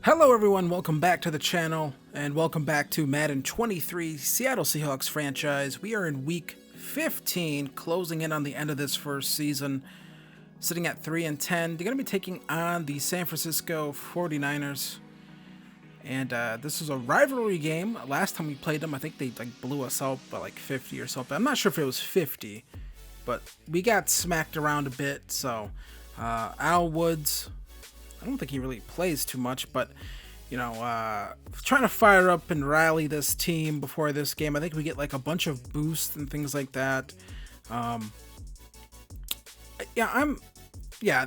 Hello everyone, welcome back to the channel, and welcome back to Madden 23 Seattle Seahawks franchise. We are in week 15, closing in on the end of this first season, sitting at 3-10. They're going to be taking on the San Francisco 49ers, and this is a rivalry game. Last time we played them, I think they blew us out by 50 or something. I'm not sure if it was 50, but we got smacked around a bit, so Al Woods, I don't think he really plays too much, but, trying to fire up and rally this team before this game. I think we get a bunch of boosts and things like that.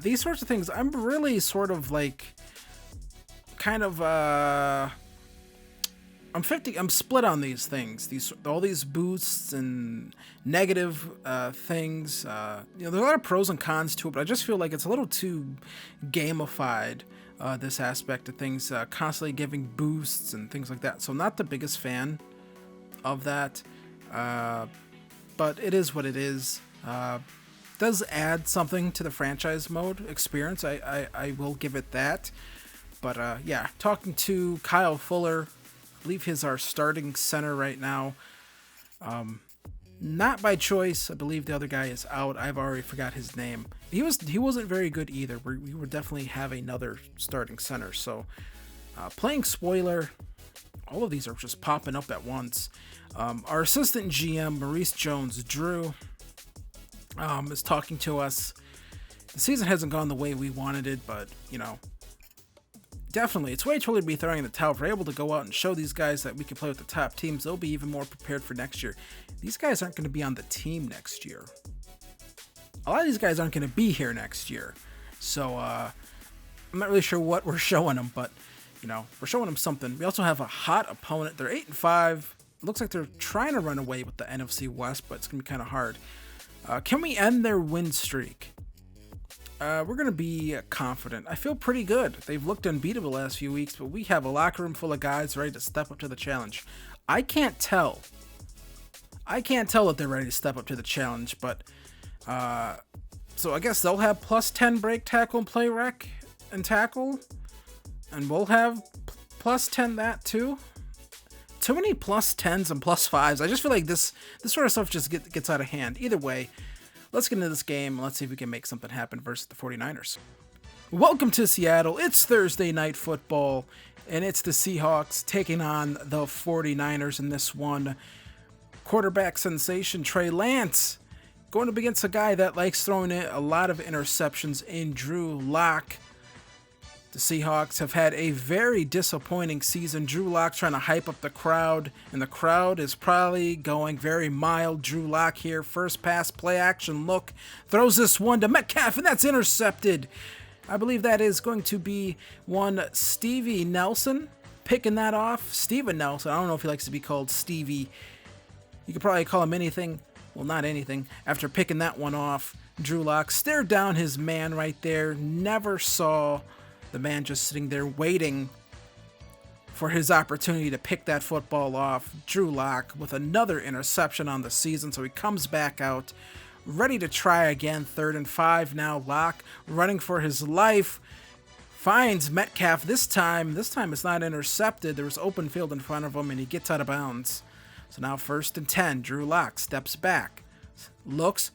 These sorts of things, I'm really sort of I'm split on these things. All these boosts and negative things. There's a lot of pros and cons to it, but I just feel like it's a little too gamified. This aspect of things, constantly giving boosts and things like that. So I'm not the biggest fan of that, but it is what it is. Does add something to the franchise mode experience. I will give it that. But talking to Kyle Fuller. I believe he's our starting center right now. Not by choice. I believe the other guy is out. I've already forgot his name. He wasn't very good either. We would definitely have another starting center. So playing spoiler, all of these are just popping up at once. Our assistant GM, Maurice Jones-Drew, is talking to us. The season hasn't gone the way we wanted it, but definitely, it's way too early to be throwing in the towel. If we're able to go out and show these guys that we can play with the top teams, they'll be even more prepared for next year. These guys aren't going to be on the team next year. A lot of these guys aren't going to be here next year. So, I'm not really sure what we're showing them, but, we're showing them something. We also have a hot opponent. They're 8-5. It looks like they're trying to run away with the NFC West, but it's going to be kind of hard. Can we end their win streak? We're going to be confident. I feel pretty good. They've looked unbeatable the last few weeks, but we have a locker room full of guys ready to step up to the challenge. I can't tell that they're ready to step up to the challenge, but so I guess they'll have plus 10 break, tackle, and play rec and tackle, and we'll have plus 10 that too. Too many plus 10s and plus 5s. I just feel like this sort of stuff just gets out of hand. Either way, let's get into this game and let's see if we can make something happen versus the 49ers. Welcome to Seattle. It's Thursday night football, and it's the Seahawks taking on the 49ers in this one. Quarterback sensation Trey Lance going up against a guy that likes throwing in a lot of interceptions in Drew Lock. The Seahawks have had a very disappointing season. Drew Lock trying to hype up the crowd, and the crowd is probably going very mild. Drew Lock here, first pass, play action, look, throws this one to Metcalf, and that's intercepted. I believe that is going to be one Stevie Nelson picking that off. Steven Nelson, I don't know if he likes to be called Stevie. You could probably call him anything. Well, not anything. After picking that one off, Drew Lock stared down his man right there, never saw the man just sitting there waiting for his opportunity to pick that football off. Drew Lock with another interception on the season, so he comes back out, ready to try again. 3rd and 5 now. Lock running for his life. Finds Metcalf this time. This time it's not intercepted. There was open field in front of him, and he gets out of bounds. So now 1st and 10. Drew Lock steps back. Looks.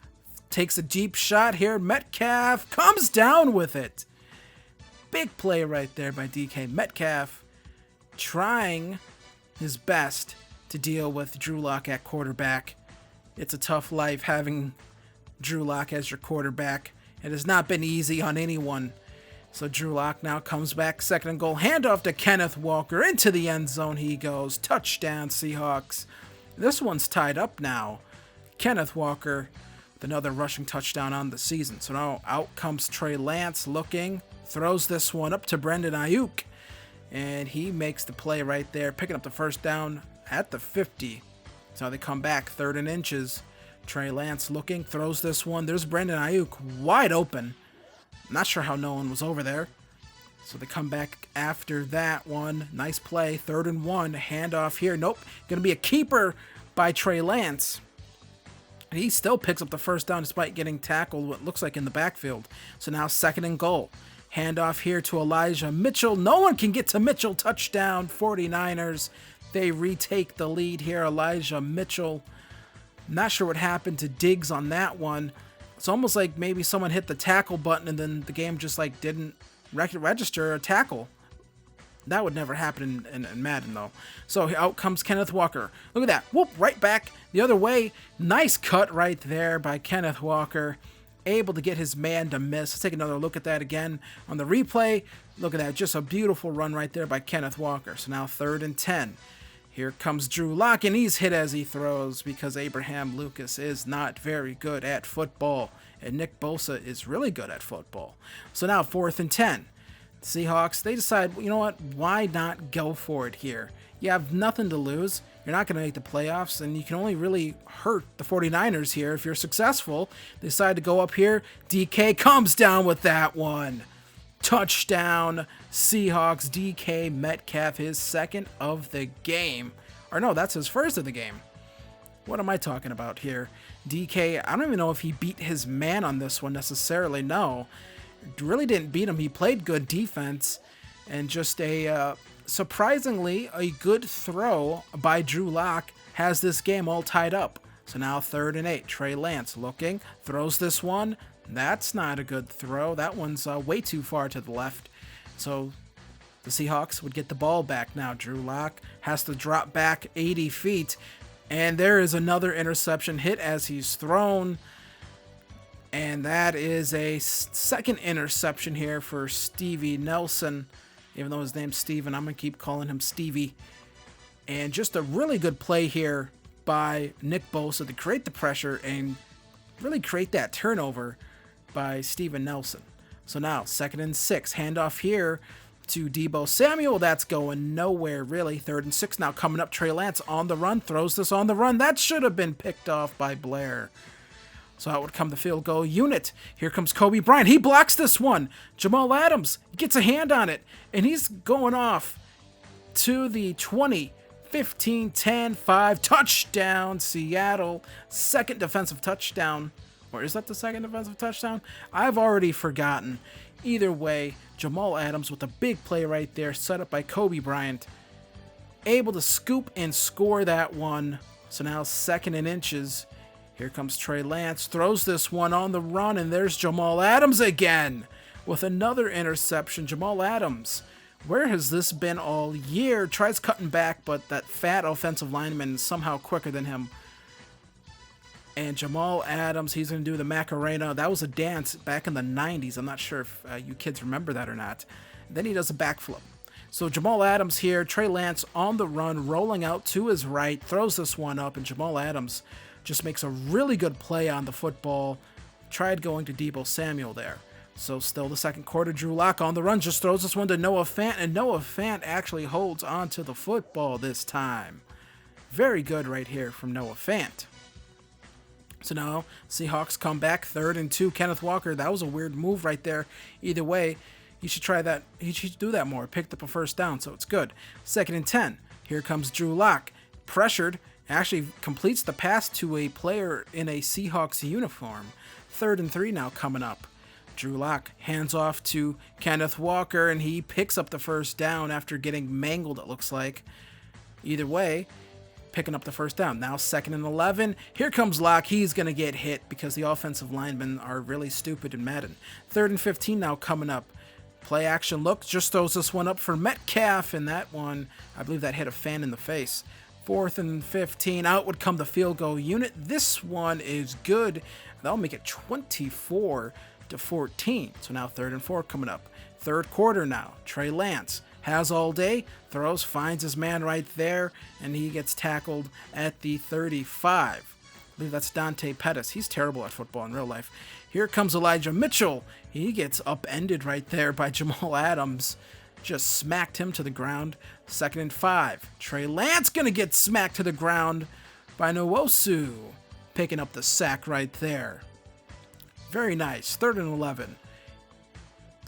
Takes a deep shot here. Metcalf comes down with it. Big play right there by DK Metcalf, trying his best to deal with Drew Lock at quarterback. It's a tough life having Drew Lock as your quarterback. It has not been easy on anyone. So Drew Lock now comes back, 2nd and goal, handoff to Kenneth Walker. Into the end zone he goes. Touchdown, Seahawks. This one's tied up now. Kenneth Walker with another rushing touchdown on the season. So now out comes Trey Lance looking. Throws this one up to Brandon Ayuk, and he makes the play right there, picking up the first down at the 50. So they come back, 3rd and inches. Trey Lance looking, throws this one. There's Brandon Ayuk wide open. Not sure how no one was over there. So they come back after that one. Nice play, 3rd and 1. Handoff here. Nope. Going to be a keeper by Trey Lance. And he still picks up the first down despite getting tackled what looks like in the backfield. So now 2nd and goal. Handoff here to Elijah Mitchell. No one can get to Mitchell. Touchdown, 49ers. They retake the lead here. Elijah Mitchell. Not sure what happened to Diggs on that one. It's almost like maybe someone hit the tackle button and then the game just like didn't register a tackle. That would never happen in Madden, though. So out comes Kenneth Walker. Look at that. Whoop, right back the other way. Nice cut right there by Kenneth Walker. Able to get his man to miss. Let's take another look at that again on the replay. Look at that. Just a beautiful run right there by Kenneth Walker. So now 3rd and 10. Here comes Drew Lock, and he's hit as he throws because Abraham Lucas is not very good at football. And Nick Bosa is really good at football. So now 4th and 10. Seahawks, they decide, you know what, why not go for it here? You have nothing to lose. You're not going to make the playoffs, and you can only really hurt the 49ers here if you're successful. They decide to go up here. DK comes down with that one. Touchdown, Seahawks. DK Metcalf, his 2nd of the game. Or no, that's his 1st of the game. What am I talking about here? DK, I don't even know if he beat his man on this one necessarily. No. Really didn't beat him. He played good defense, and just a surprisingly a good throw by Drew Lock has this game all tied up. So now 3rd and 8. Trey Lance looking, throws this one. That's not a good throw. That one's way too far to the left. So the Seahawks would get the ball back now. Drew Lock has to drop back 80 feet, and there is another interception hit as he's thrown. And that is a 2nd interception here for Stevie Nelson. Even though his name's Steven, I'm going to keep calling him Stevie. And just a really good play here by Nick Bosa to create the pressure and really create that turnover by Steven Nelson. So now 2nd and 6. Handoff here to Deebo Samuel. That's going nowhere, really. 3rd and 6 now coming up. Trey Lance on the run. Throws this on the run. That should have been picked off by Blair. So out would come the field goal unit. Here comes Kobe Bryant. He blocks this one. Jamal Adams gets a hand on it, and he's going off to the 20, 15, 10, 5. Touchdown, Seattle. 2nd defensive touchdown. Or is that the 2nd defensive touchdown? I've already forgotten. Either way, Jamal Adams with a big play right there, set up by Kobe Bryant. Able to scoop and score that one. So now 2nd and inches. Here comes Trey Lance, throws this one on the run, and there's Jamal Adams again with another interception. Jamal Adams, where has this been all year? Tries cutting back, but that fat offensive lineman is somehow quicker than him. And Jamal Adams, he's going to do the Macarena. That was a dance back in the 90s. I'm not sure if you kids remember that or not. Then he does a backflip. So Jamal Adams here, Trey Lance on the run, rolling out to his right, throws this one up, and Jamal Adams just makes a really good play on the football. Tried going to Deebo Samuel there. So still the 2nd quarter, Drew Lock on the run, just throws this one to Noah Fant, and Noah Fant actually holds on to the football this time. Very good right here from Noah Fant. So now Seahawks come back, 3rd and 2. Kenneth Walker, that was a weird move right there. Either way, he should try that. He should do that more. Picked up a 1st down, so it's good. 2nd and 10. Here comes Drew Lock. Pressured. Actually completes the pass to a player in a Seahawks uniform. 3rd and 3 now coming up. Drew Lock hands off to Kenneth Walker, and he picks up the 1st down after getting mangled, it looks like. Either way, picking up the 1st down. Now 2nd and 11. Here comes Lock. He's going to get hit because the offensive linemen are really stupid in Madden. 3rd and 15 now coming up. Play action look. Just throws this one up for Metcalf, and that one, I believe that hit a fan in the face. 4th and 15. Out would come the field goal unit. This one is good. That'll make it 24-14. So now 3rd and 4 coming up. 3rd quarter now. Trey Lance has all day. Throws, finds his man right there, and he gets tackled at the 35. I believe that's Dante Pettis. He's terrible at football in real life. Here comes Elijah Mitchell. He gets upended right there by Jamal Adams. Just smacked him to the ground. 2nd and 5. Trey Lance gonna get smacked to the ground by Nwosu. Picking up the sack right there. Very nice. 3rd and 11.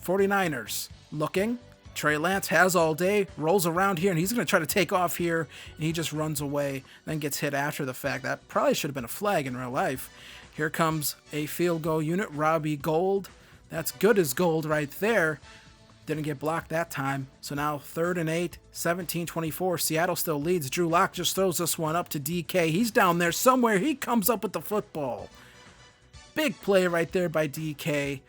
49ers looking. Trey Lance has all day, rolls around here, and he's going to try to take off here, and he just runs away, then gets hit after the fact. That probably should have been a flag in real life. Here comes a field goal unit. Robbie Gould That's good as gold right there. Didn't get blocked that time. So now 3rd and 8, 17-24. Seattle still leads. Drew Lock just throws this one up to DK. He's down there somewhere. He comes up with the football. Big play right there by DK.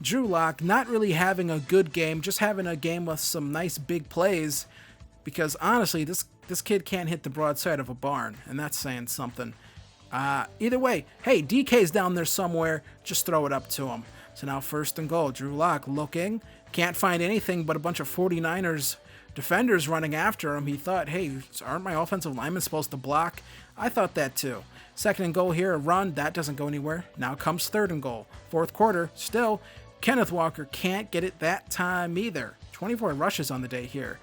Drew Lock not really having a good game, just having a game with some nice big plays, because honestly, this kid can't hit the broadside of a barn, and that's saying something. Either way, hey, DK's down there somewhere, just throw it up to him. So now 1st and goal. Drew Lock looking, can't find anything but a bunch of 49ers defenders running after him. He thought, hey, aren't my offensive linemen supposed to block? I thought that too. 2nd and goal here, a run, that doesn't go anywhere. Now comes 3rd and goal. 4th quarter, still, Kenneth Walker can't get it that time either. 24 rushes on the day here.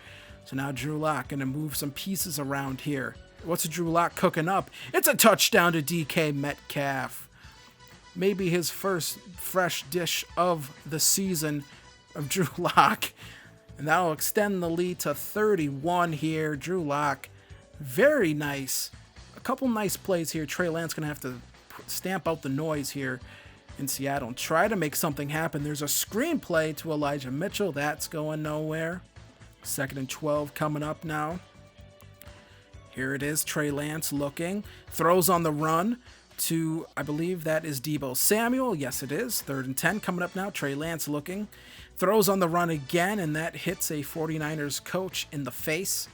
So now Drew Lock going to move some pieces around here. What's Drew Lock cooking up? It's a touchdown to DK Metcalf. Maybe his first fresh dish of the season of Drew Lock. And that'll extend the lead to 31 here. Drew Lock, very nice. A couple nice plays here. Trey Lance going to have to stamp out the noise here in Seattle and try to make something happen. There's a screenplay to Elijah Mitchell. That's going nowhere. 2nd and 12 coming up now. Here it is. Trey Lance looking. Throws on the run to, I believe that is Deebo Samuel. Yes, it is. 3rd and 10 coming up now. Trey Lance looking. Throws on the run again, and that hits a 49ers coach in the face.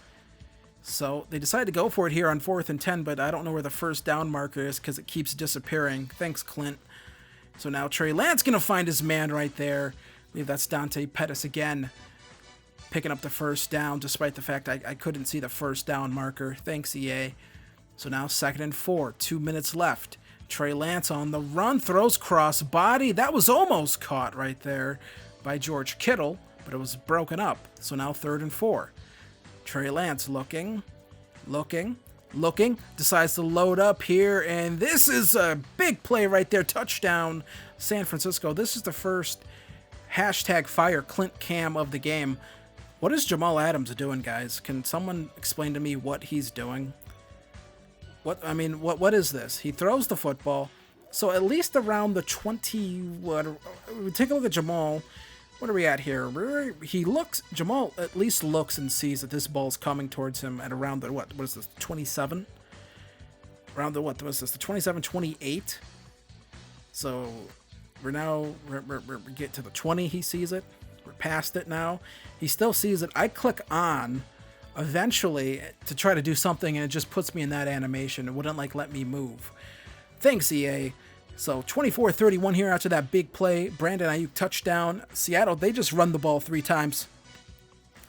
So they decided to go for it here on 4th and 10, but I don't know where the first down marker is because it keeps disappearing. Thanks, Clint. So now Trey Lance going to find his man right there. I believe that's Dante Pettis again, picking up the first down, despite the fact I couldn't see the first down marker. Thanks, EA. So now 2nd and 4, 2 minutes left. Trey Lance on the run, throws cross body. That was almost caught right there by George Kittle, but it was broken up. So now 3rd and 4. Trey Lance looking, decides to load up here, and this is a big play right there. Touchdown, San Francisco. This is the first #fire Clint Cam of the game. What is Jamal Adams doing, guys? Can someone explain to me what he's doing? What is this? He throws the football, so at least around the 20, take a look at Jamal. What are we at here? Jamal at least looks and sees that this ball's coming towards him at around the, what is this, 27? Around the, what was this, the 27, 28? So we're get to the 20, he sees it. We're past it now. He still sees it. I click on eventually to try to do something, and it just puts me in that animation. It wouldn't let me move. Thanks, EA. So 24-31 here after that big play. Brandon Ayuk touchdown. Seattle, they just run the ball 3 times.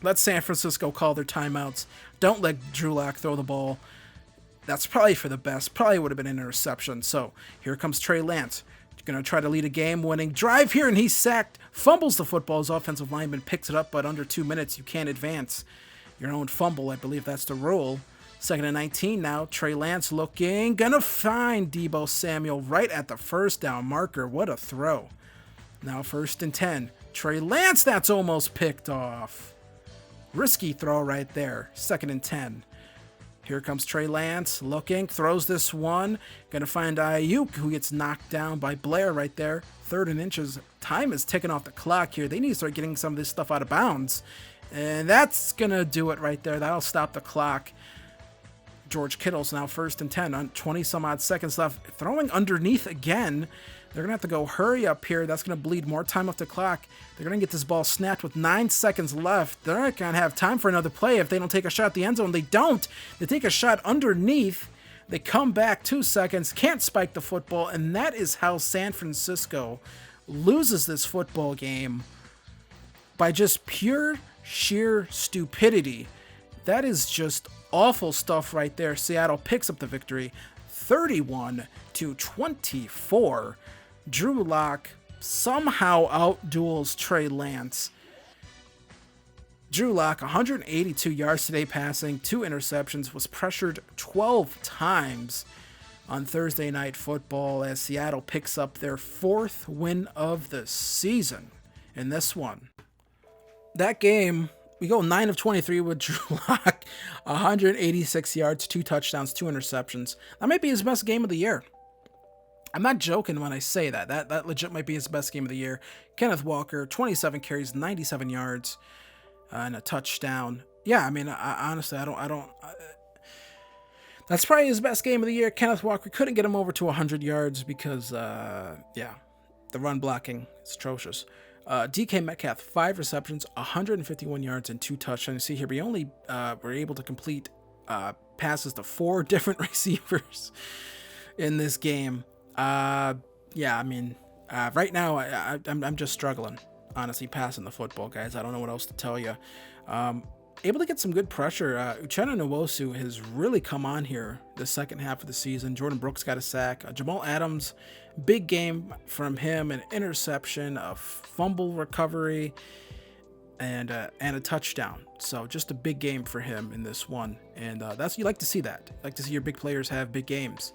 Let San Francisco call their timeouts. Don't let Drew Lock throw the ball. That's probably for the best. Probably would have been an interception. So here comes Trey Lance. Going to try to lead a game-winning drive here, and he's sacked. Fumbles the football. His offensive lineman picks it up, but under 2 minutes, you can't advance your own fumble. I believe that's the rule. 2nd and 19 now. Trey Lance looking. Gonna find Deebo Samuel right at the first down marker. What a throw. Now 1st and 10. Trey Lance, that's almost picked off. Risky throw right there. 2nd and 10. Here comes Trey Lance looking. Throws this one. Gonna find Ayuk, who gets knocked down by Blair right there. 3rd and inches. Time is ticking off the clock here. They need to start getting some of this stuff out of bounds. And that's gonna do it right there. That'll stop the clock. George Kittle's now 1st and 10 on 20 some odd seconds left. Throwing underneath again. They're going to have to go hurry up here. That's going to bleed more time off the clock. They're going to get this ball snapped with 9 seconds left. They're not going to have time for another play if they don't take a shot at the end zone. They don't. They take a shot underneath. They come back 2 seconds. Can't spike the football. And that is how San Francisco loses this football game by just pure, sheer stupidity. That is just awful stuff right there. Seattle picks up the victory 31-24. Drew Lock somehow outduels Trey Lance. Drew Lock, 182 yards today passing, 2 interceptions, was pressured 12 times on Thursday Night Football as Seattle picks up their 4th win of the season in this one. That game, we go 9 of 23 with Drew Lock, 186 yards, 2 touchdowns, 2 interceptions. That might be his best game of the year. I'm not joking when I say that. That legit might be his best game of the year. Kenneth Walker, 27 carries, 97 yards, and a touchdown. Yeah, I mean, honestly, that's probably his best game of the year. Kenneth Walker couldn't get him over to 100 yards because, yeah, the run blocking is atrocious. DK Metcalf, 5 receptions, 151 yards, and 2 touchdowns. You see here, we only were able to complete passes to 4 different receivers in this game. Yeah, I mean, right now I'm just struggling, honestly, passing the football, guys. I don't know what else to tell you. Able to get some good pressure. Uchenna Nwosu has really come on here the second half of the season. Jordan Brooks got a sack. Jamal Adams, big game from him, an interception, a fumble recovery, and a touchdown. So just a big game for him in this one. And that's, you like to see that. You like to see your big players have big games.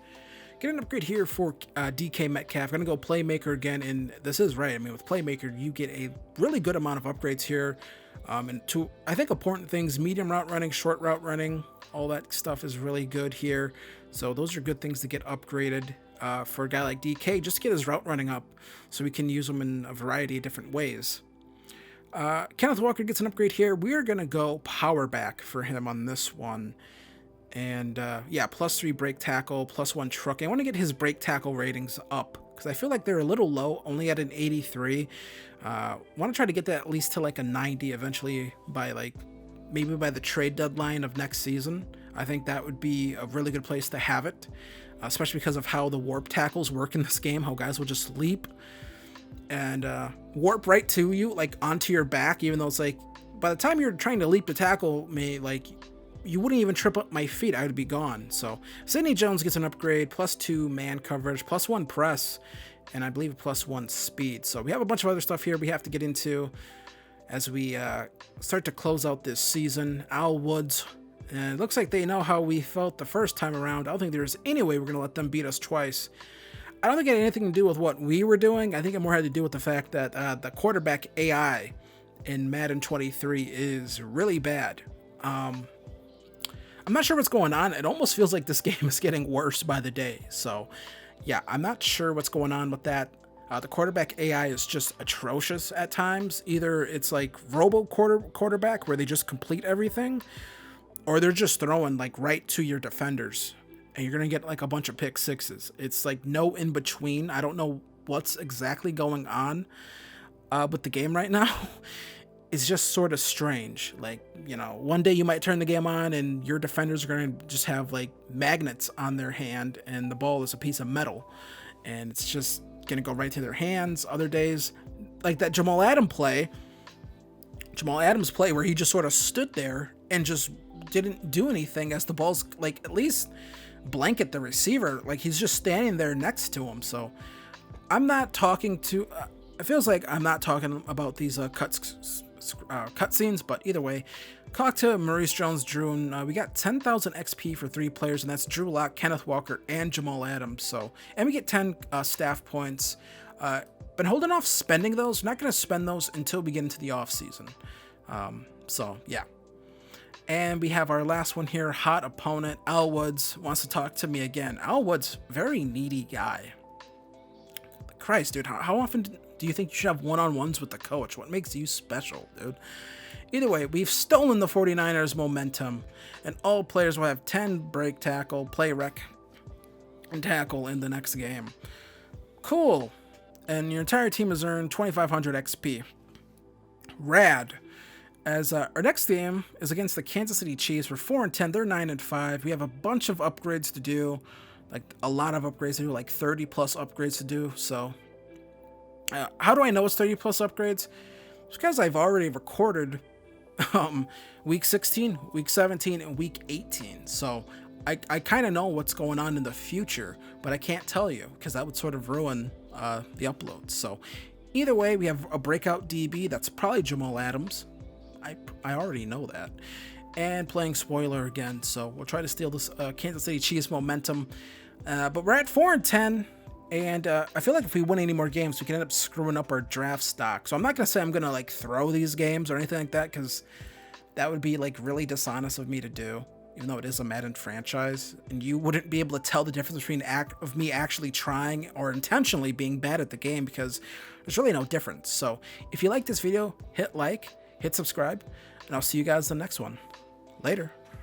Get an upgrade here for DK Metcalf. Gonna go Playmaker again, and this is right. I mean, with Playmaker, you get a really good amount of upgrades here. And two, I think, important things: medium route running, short route running, all that stuff is really good here. So those are good things to get upgraded for a guy like DK, just to get his route running up, so we can use them in a variety of different ways. Kenneth Walker gets an upgrade here. We are gonna go power back for him on this one. And yeah, +3 break tackle, +1 truck. I want to get his break tackle ratings up because I feel like they're a little low, only at an 83. Want to try to get that at least to like a 90 eventually by maybe by the trade deadline of next season. I think that would be a really good place to have it, especially because of how the warp tackles work in this game, how guys will just leap and warp right to you, like onto your back, even though it's like by the time you're trying to leap to tackle me, like you wouldn't even trip up my feet, I would be gone. So Sidney Jones gets an upgrade, +2 man coverage, +1 press, and I believe +1 speed. So we have a bunch of other stuff here we have to get into as we start to close out this season. Al Woods, and it looks like they know how we felt the first time around. I don't think there's any way we're going to let them beat us twice. I don't think it had anything to do with what we were doing. I think it more had to do with the fact that the quarterback AI in Madden 23 is really bad. I'm not sure what's going on. It almost feels like this game is getting worse by the day. So yeah, I'm not sure what's going on with that. The quarterback AI is just atrocious at times. Either it's like robo quarterback where they just complete everything, or they're just throwing like right to your defenders and you're going to get like a bunch of pick sixes. It's like no in between. I don't know what's exactly going on with the game right now. It's just sort of strange. Like, you know, one day you might turn the game on and your defenders are going to just have like magnets on their hand and the ball is a piece of metal and it's just going to go right to their hands. Other days, like that Jamal Adams play where he just sort of stood there and just didn't do anything as the ball's like at least blanket the receiver. Like he's just standing there next to him. So I'm not talking to, it feels like I'm not talking about these cutscenes, but either way, talk to Maurice Jones-Drew, and we got 10,000 XP for 3 players, and that's Drew Lock, Kenneth Walker, and Jamal Adams. So, and we get 10 staff points. Been holding off spending those. We're not going to spend those until we get into the off season. So yeah. And we have our last one here, hot opponent. Al Woods wants to talk to me again. Al Woods, very needy guy. Christ, dude, how often do you think you should have one-on-ones with the coach? What makes you special, dude? Either way, we've stolen the 49ers momentum, and all players will have 10 break tackle, play rec, and tackle in the next game. Cool. And your entire team has earned 2,500 XP. Rad. As our next game is against the Kansas City Chiefs. We're 4-10. They're 9-5. We have a bunch of upgrades to do. Like a lot of upgrades to do, like 30 plus upgrades to do. So how do I know it's 30 plus upgrades? It's because I've already recorded week 16, week 17, and week 18. So I kind of know what's going on in the future, but I can't tell you because that would sort of ruin the uploads. So either way, we have a breakout DB. That's probably Jamal Adams. I already know that. And playing spoiler again, so we'll try to steal this Kansas City Chiefs momentum. But we're at 4-10, and I feel like if we win any more games, we can end up screwing up our draft stock. So I'm not gonna say I'm gonna like throw these games or anything like that, because that would be like really dishonest of me to do. even though it is a Madden franchise, and you wouldn't be able to tell the difference between of me actually trying or intentionally being bad at the game, because there's really no difference. So if you like this video, hit like, hit subscribe, and I'll see you guys in the next one. Later.